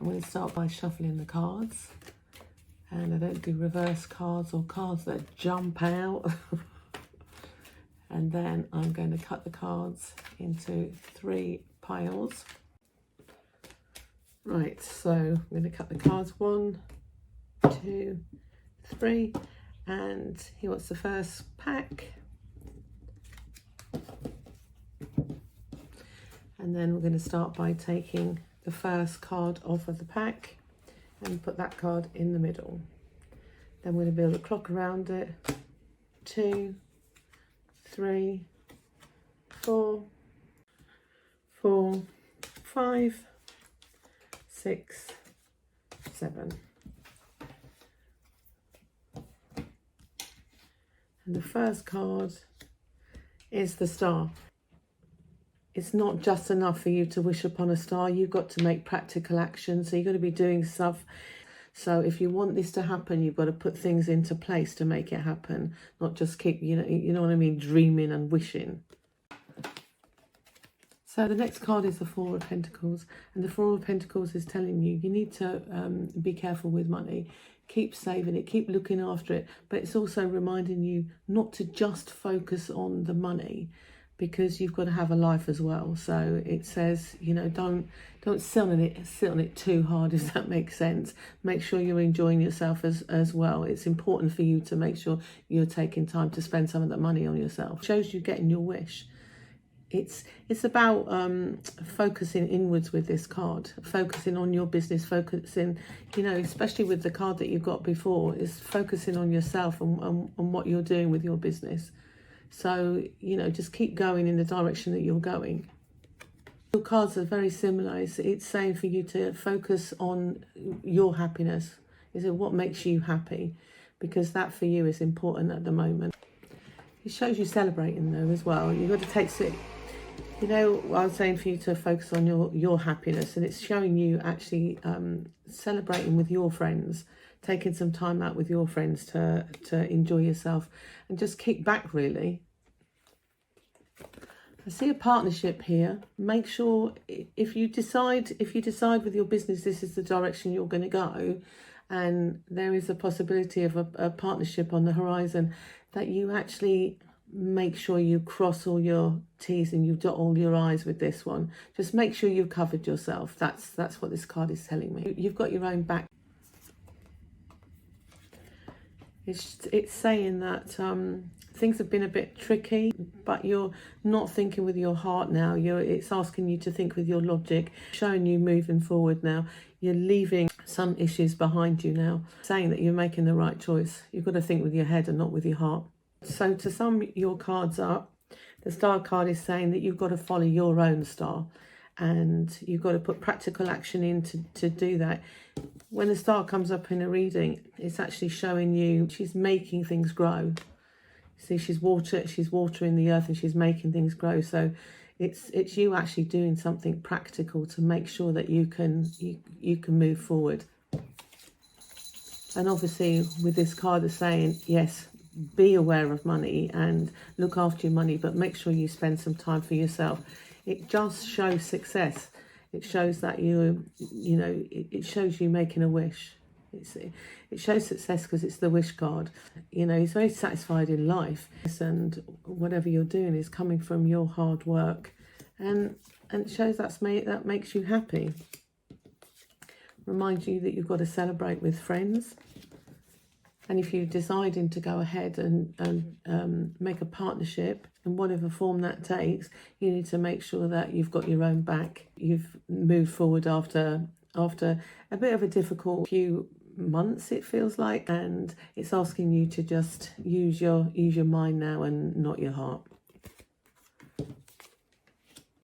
I'm going to start by shuffling the cards, and I don't do reverse cards or cards that jump out. And then I'm going to cut the cards into 3 piles. Right, so I'm going to cut the cards 1, 2, 3, and he wants the first pack. And then we're going to start by taking the first card off of the pack and put that card in the middle. Then we're going to build a clock around it. 2, 3, 4, 5, 6, 7. And the first card is the star. It's not just enough for you to wish upon a star. You've got to make practical action. So you've got to be doing stuff. So if you want this to happen, you've got to put things into place to make it happen. Not just keep, you know what I mean, dreaming and wishing. So the next card is the Four of Pentacles. And the Four of Pentacles is telling you, you need to be careful with money. Keep saving it, keep looking after it. But it's also reminding you not to just focus on the money, because you've got to have a life as well. So it says, don't sit on it too hard, if that makes sense. Make sure you're enjoying yourself as well. It's important for you to make sure you're taking time to spend some of that money on yourself. It shows you getting your wish. It's about focusing inwards with this card, focusing on your business, focusing, especially with the card that you've got before, is focusing on yourself and what you're doing with your business. So, just keep going in the direction that you're going. Your cards are very similar. It's saying for you to focus on your happiness. Is it what makes you happy? Because that for you is important at the moment. It shows you celebrating though as well. You've got to take it. I was saying for you to focus on your happiness, and it's showing you actually celebrating with your friends, taking some time out with your friends to enjoy yourself and just kick back, really. I see a partnership here. Make sure if you decide with your business this is the direction you're going to go, and there is a possibility of a partnership on the horizon, that you actually make sure you cross all your T's and you dot all your I's with this one. Just make sure you've covered yourself. That's what this card is telling me. You've got your own back. It's saying that things have been a bit tricky, but you're not thinking with your heart now. It's asking you to think with your logic, showing you moving forward now. You're leaving some issues behind you now, saying that you're making the right choice. You've got to think with your head and not with your heart. So to sum your cards up, the star card is saying that you've got to follow your own star, and you've got to put practical action in to do that. When the star comes up in a reading, it's actually showing you she's making things grow. See, she's watering the earth and she's making things grow. So it's you actually doing something practical to make sure that you can move forward. And obviously with this card is saying, yes, be aware of money and look after your money, but make sure you spend some time for yourself. It just shows success. It shows that it shows you making a wish. It shows success because it's the wish card. He's very satisfied in life, and whatever you're doing is coming from your hard work, and it shows that makes you happy. Reminds you that you've got to celebrate with friends. And if you're deciding to go ahead and make a partnership in whatever form that takes, you need to make sure that you've got your own back. You've moved forward after a bit of a difficult few months, it feels like, and it's asking you to just use your mind now and not your heart.